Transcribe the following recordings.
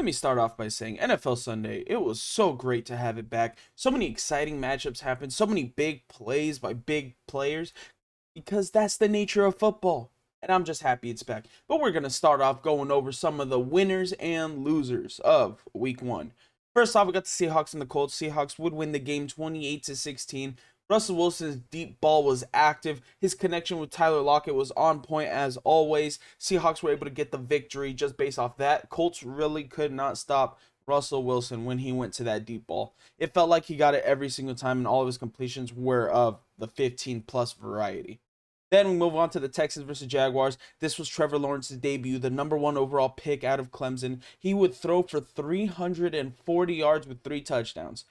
Let me start off by saying NFL Sunday, it was so great to have it back. So many exciting matchups happened, so many big plays by big players, because that's the nature of football. And I'm just happy it's back. But we're going to start off going over some of the winners and losers of week 1. First off, we got the Seahawks and the Colts. Seahawks would win the game 28-16. Russell Wilson's deep ball was active. His connection with Tyler Lockett was on point as always. Seahawks were able to get the victory just based off that. Colts really could not stop Russell Wilson when he went to that deep ball. It felt like he got it every single time, and all of his completions were of the 15-plus variety. Then we move on to the Texans versus Jaguars. This was Trevor Lawrence's debut, the #1 overall pick out of Clemson. He would throw for 340 yards with 3 touchdowns.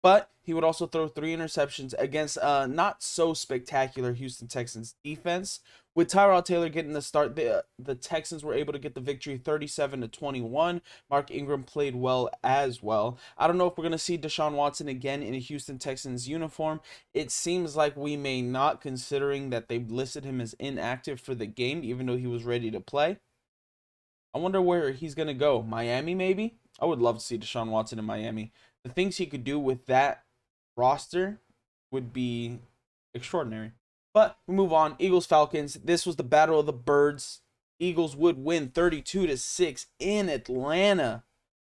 But he would also throw 3 interceptions against not so spectacular Houston Texans defense. With Tyrod Taylor getting the start, the Texans were able to get the victory 37-21. Mark Ingram played well as well. I don't know if we're going to see Deshaun Watson again in a Houston Texans uniform. It seems like we may not, considering that they listed him as inactive for the game, even though he was ready to play. I wonder where he's going to go. Miami, maybe? I would love to see Deshaun Watson in Miami. The things he could do with that roster would be extraordinary. But we move on. Eagles Falcons. This was the battle of the birds. Eagles would win 32-6 in Atlanta.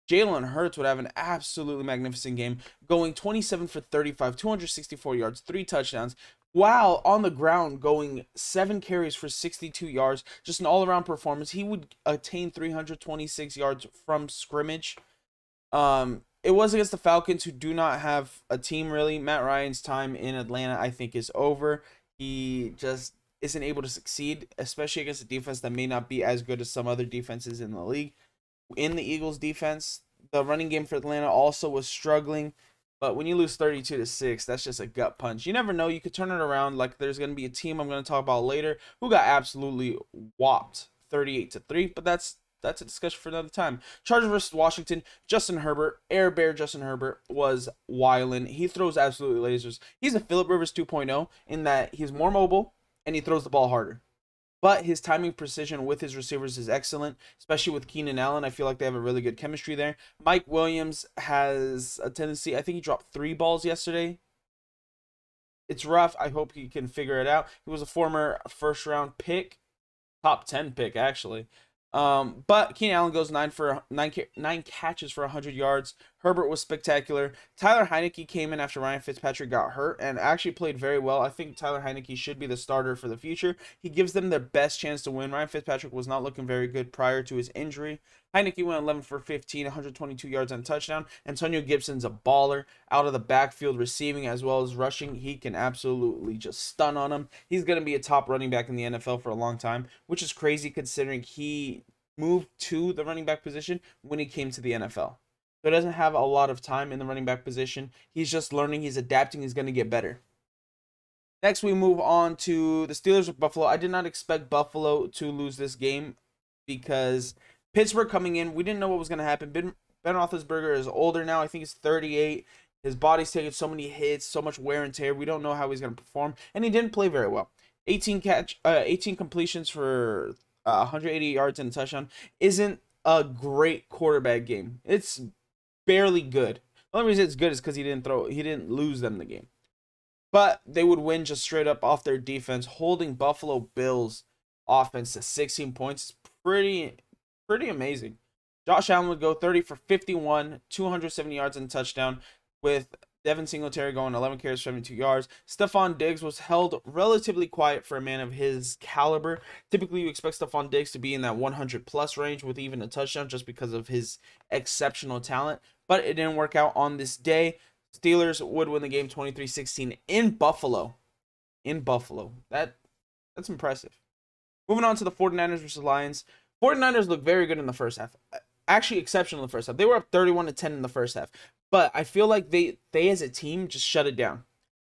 Jalen Hurts would have an absolutely magnificent game, going 27 for 35, 264 yards, 3 touchdowns, while on the ground going 7 carries for 62 yards. Just an all-around performance. He would attain 326 yards from scrimmage. It was against the Falcons, who do not have a team really. Matt Ryan's time in Atlanta, I think, is over. He just isn't able to succeed, especially against a defense that may not be as good as some other defenses in the league. In the Eagles defense, the running game for Atlanta also was struggling. But when you lose 32-6, that's just a gut punch. You never know. You could turn it around. Like, there's going to be a team I'm going to talk about later who got absolutely whopped 38-3. But that's a discussion for another time. Chargers versus Washington. Justin Herbert, Air Bear Justin Herbert, was wildin'. He throws absolutely lasers. He's a Phillip Rivers 2.0 in that he's more mobile and he throws the ball harder. But his timing precision with his receivers is excellent, especially with Keenan Allen. I feel like they have a really good chemistry there. Mike Williams has a tendency, I think he dropped 3 balls yesterday. It's rough. I hope he can figure it out. He was a former first-round pick, top 10 pick, actually. But Keenan Allen goes 9 catches for 100 yards. Herbert was spectacular. Tyler Heinicke came in after Ryan Fitzpatrick got hurt and actually played very well. I think Tyler Heinicke should be the starter for the future. He gives them their best chance to win. Ryan Fitzpatrick was not looking very good prior to his injury. Heinicke went 11 for 15, 122 yards and a touchdown. Antonio Gibson's a baller out of the backfield, receiving as well as rushing. He can absolutely just stun on him. He's going to be a top running back in the NFL for a long time, which is crazy considering he moved to the running back position when he came to the NFL. So he doesn't have a lot of time in the running back position. He's just learning. He's adapting. He's going to get better. Next, we move on to the Steelers of Buffalo. I did not expect Buffalo to lose this game because Pittsburgh coming in, we didn't know what was going to happen. Ben Roethlisberger is older now. I think he's 38. His body's taking so many hits, so much wear and tear. We don't know how he's going to perform. And he didn't play very well. 18 completions for 180 yards and a touchdown isn't a great quarterback game. It's barely good. The only reason it's good is because he didn't lose them the game. But they would win just straight up off their defense. Holding Buffalo Bills offense to 16 points is pretty amazing. Josh Allen would go 30 for 51, 270 yards and a touchdown, with Devin Singletary going 11 carries, 72 yards. Stephon Diggs was held relatively quiet for a man of his caliber. Typically, you expect Stephon Diggs to be in that 100-plus range with even a touchdown just because of his exceptional talent. But it didn't work out on this day. Steelers would win the game 23-16 in Buffalo. That's impressive. Moving on to the 49ers versus Lions. 49ers look very good in the first half. Actually, exceptional in the first half. They were up 31-10 in the first half. But I feel like they as a team just shut it down.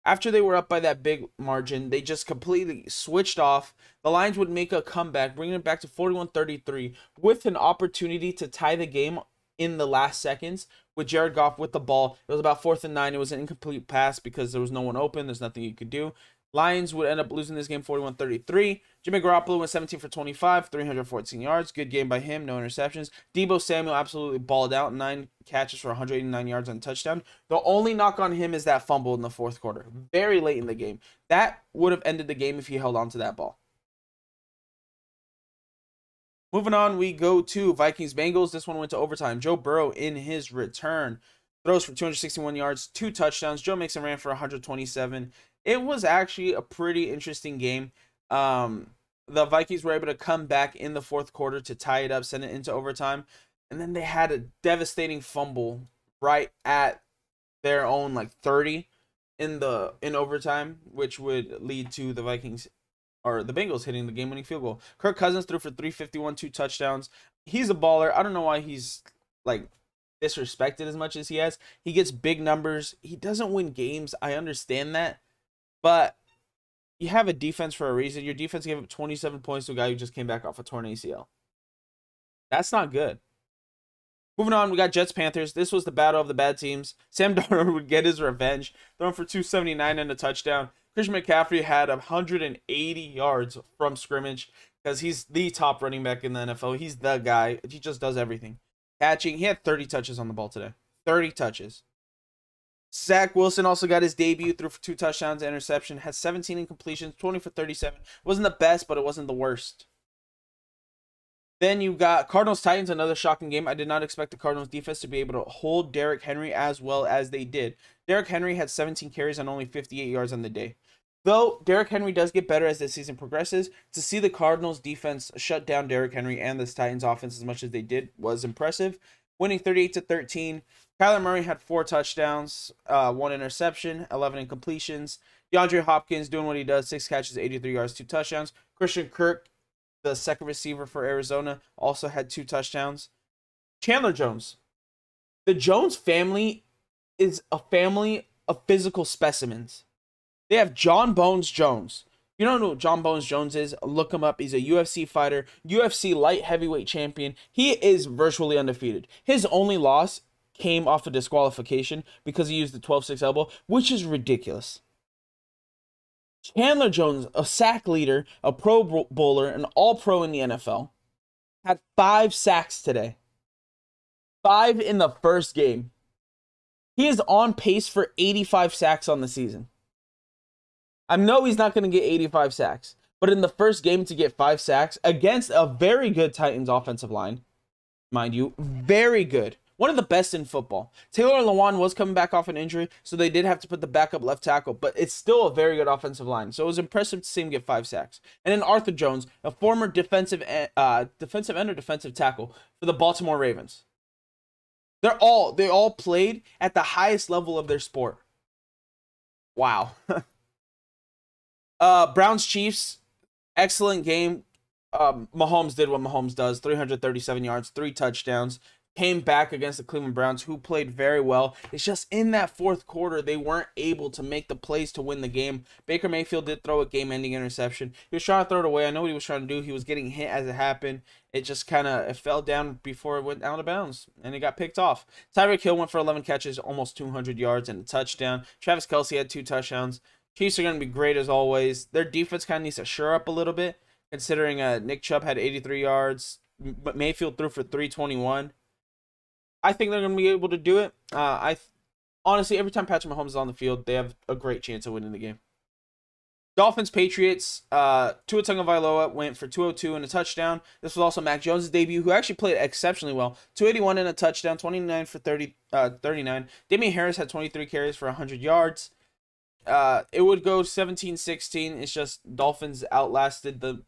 After they were up by that big margin, they just completely switched off. The Lions would make a comeback, bringing it back to 41-33 with an opportunity to tie the game in the last seconds with Jared Goff with the ball. It was about 4th and 9. It was an incomplete pass because there was no one open. There's nothing you could do. Lions would end up losing this game 41-33. Jimmy Garoppolo went 17 for 25, 314 yards. Good game by him, no interceptions. Deebo Samuel absolutely balled out, 9 catches for 189 yards and a touchdown. The only knock on him is that fumble in the fourth quarter, very late in the game. That would have ended the game if he held on to that ball. Moving on, we go to Vikings-Bengals. This one went to overtime. Joe Burrow in his return throws for 261 yards, 2 touchdowns. Joe Mixon ran for 127. It was actually a pretty interesting game. The Vikings were able to come back in the fourth quarter to tie it up, send it into overtime, and then they had a devastating fumble right at their own 30 in overtime, which would lead to the Vikings or the Bengals hitting the game-winning field goal. Kirk Cousins threw for 351, 2 touchdowns. He's a baller. I don't know why he's disrespected as much as he has. He gets big numbers. He doesn't win games. I understand that. But you have a defense for a reason. Your defense gave up 27 points to a guy who just came back off a torn ACL. That's not good. Moving on, we got Jets-Panthers. This was the battle of the bad teams. Sam Darnold would get his revenge, throwing for 279 and a touchdown. Christian McCaffrey had 180 yards from scrimmage because he's the top running back in the NFL. He's the guy. He just does everything. Catching, he had 30 touches on the ball today. 30 touches. Zach Wilson also got his debut, threw for 2 touchdowns and interception, had 17 incompletions, 20 for 37. Wasn't the best, but it wasn't the worst. Then you got Cardinals-Titans, another shocking game. I did not expect the Cardinals defense to be able to hold Derrick Henry as well as they did. Derrick Henry had 17 carries and only 58 yards on the day. Though Derrick Henry does get better as the season progresses, to see the Cardinals defense shut down Derrick Henry and the Titans offense as much as they did was impressive. Winning 38-13. Kyler Murray had 4 touchdowns, 1 interception, 11 incompletions. DeAndre Hopkins doing what he does, 6 catches, 83 yards, 2 touchdowns. Christian Kirk, the second receiver for Arizona, also had 2 touchdowns. Chandler Jones. The Jones family is a family of physical specimens. They have John Bones Jones. If you don't know who John Bones Jones is, look him up. He's a UFC fighter, UFC light heavyweight champion. He is virtually undefeated. His only loss came off a disqualification because he used the 12-6 elbow, which is ridiculous. Chandler Jones, a sack leader, a pro bowler, an all-pro in the NFL, had 5 sacks today. 5 in the first game. He is on pace for 85 sacks on the season. I know he's not going to get 85 sacks, but in the first game to get 5 sacks against a very good Titans offensive line, mind you, very good. One of the best in football. Taylor Lewan was coming back off an injury, so they did have to put the backup left tackle, but it's still a very good offensive line. So it was impressive to see him get 5 sacks. And then Arthur Jones, a former defensive end or defensive tackle for the Baltimore Ravens. They all played at the highest level of their sport. Wow. Browns Chiefs, excellent game. Mahomes did what Mahomes does, 337 yards, 3 touchdowns. Came back against the Cleveland Browns, who played very well. It's just in that fourth quarter, they weren't able to make the plays to win the game. Baker Mayfield did throw a game-ending interception. He was trying to throw it away. I know what he was trying to do. He was getting hit as it happened. It just it fell down before it went out of bounds, and it got picked off. Tyreek Hill went for 11 catches, almost 200 yards, and a touchdown. Travis Kelce had 2 touchdowns. Chiefs are going to be great as always. Their defense kind of needs to shore up a little bit, considering Nick Chubb had 83 yards. Mayfield threw for 321. I think they're going to be able to do it. Honestly, every time Patrick Mahomes is on the field, they have a great chance of winning the game. Dolphins, Patriots, Tua Tagovailoa went for 202 and a touchdown. This was also Mac Jones' debut, who actually played exceptionally well. 281 and a touchdown, 29 for 39. Damian Harris had 23 carries for 100 yards. It would go 17-16. It's just Dolphins outlasted the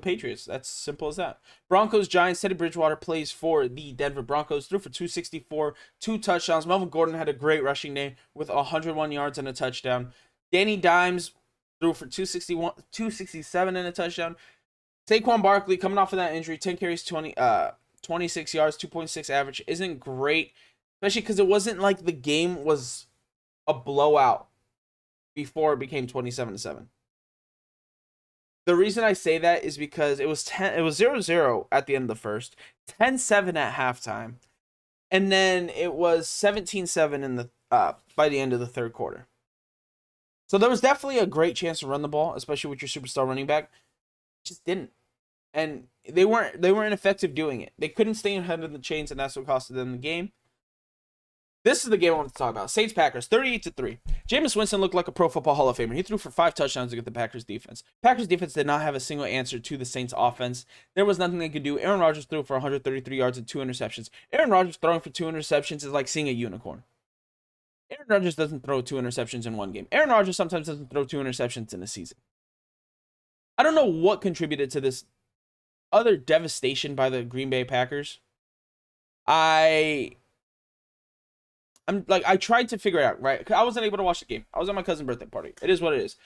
Patriots. That's simple as that. Broncos, Giants. Teddy Bridgewater plays for the Denver Broncos. Threw for 264, 2 touchdowns. Melvin Gordon had a great rushing day with 101 yards and a touchdown. Danny Dimes threw for 267 and a touchdown. Saquon Barkley coming off of that injury, 10 carries, 26 yards, 2.6 average. Isn't great, especially because it wasn't like the game was a blowout before it became 27-7. The reason I say that is because it was 0-0 at the end of the first, 10-7 at halftime, and then it was 17-7 in the by the end of the third quarter. So there was definitely a great chance to run the ball, especially with your superstar running back. Just didn't. And they weren't effective doing it. They couldn't stay ahead of the chains, and that's what costed them the game. This is the game I want to talk about. Saints-Packers, 38-3. Jameis Winston looked like a Pro Football Hall of Famer. He threw for 5 touchdowns against the Packers defense. Packers defense did not have a single answer to the Saints offense. There was nothing they could do. Aaron Rodgers threw for 133 yards and 2 interceptions. Aaron Rodgers throwing for 2 interceptions is like seeing a unicorn. Aaron Rodgers doesn't throw 2 interceptions in one game. Aaron Rodgers sometimes doesn't throw 2 interceptions in a season. I don't know what contributed to this other devastation by the Green Bay Packers. I tried to figure it out, right? I wasn't able to watch the game. I was at my cousin's birthday party. It is what it is.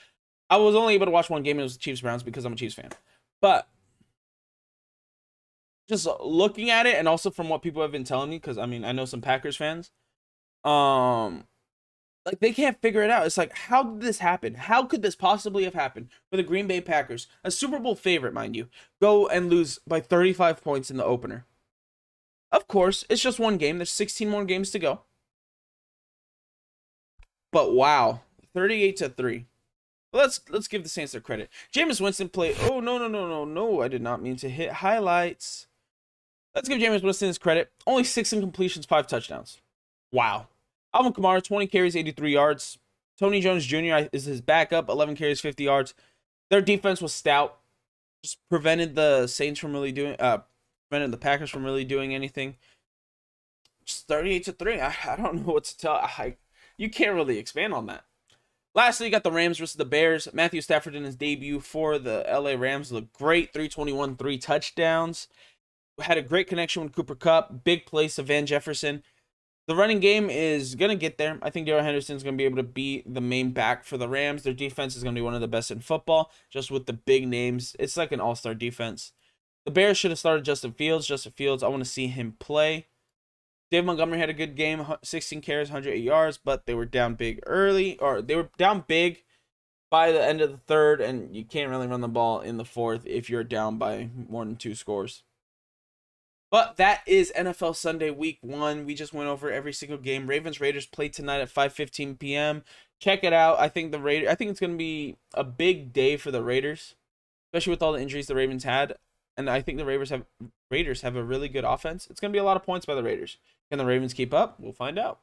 I was only able to watch one game. It was the Chiefs-Browns because I'm a Chiefs fan. But just looking at it, and also from what people have been telling me, because I mean, I know some Packers fans, like they can't figure it out. It's like, how did this happen? How could this possibly have happened for the Green Bay Packers, a Super Bowl favorite, mind you, go and lose by 35 points in the opener? Of course, it's just one game. There's 16 more games to go. But wow, 38-3. Let's give the Saints their credit. Jameis Winston played. Oh no! I did not mean to hit highlights. Let's give Jameis Winston his credit. Only 6 incompletions, 5 touchdowns. Wow. Alvin Kamara, 20 carries, 83 yards. Tony Jones Jr. is his backup, 11 carries, 50 yards. Their defense was stout. Just prevented the Saints from really doing. Prevented the Packers from really doing anything. Just 38-3. I don't know what to tell. You can't really expand on that. Lastly, you got the Rams versus the Bears. Matthew Stafford in his debut for the LA Rams looked great. 321, 3 touchdowns. Had a great connection with Cooper Kupp. Big plays to Van Jefferson. The running game is going to get there. I think Darrell Henderson is going to be able to be the main back for the Rams. Their defense is going to be one of the best in football, just with the big names. It's like an all-star defense. The Bears should have started Justin Fields. Justin Fields, I want to see him play. Dave Montgomery had a good game, 16 carries, 108 yards, but they were down big early, or they were down big by the end of the third, and you can't really run the ball in the fourth if you're down by more than 2 scores. But that is NFL Sunday Week 1. We just went over every single game. Ravens-Raiders play tonight at 5:15 p.m. Check it out. I think it's going to be a big day for the Raiders, especially with all the injuries the Ravens had. And I think the Raiders have a really good offense. It's going to be a lot of points by the Raiders. Can the Ravens keep up? We'll find out.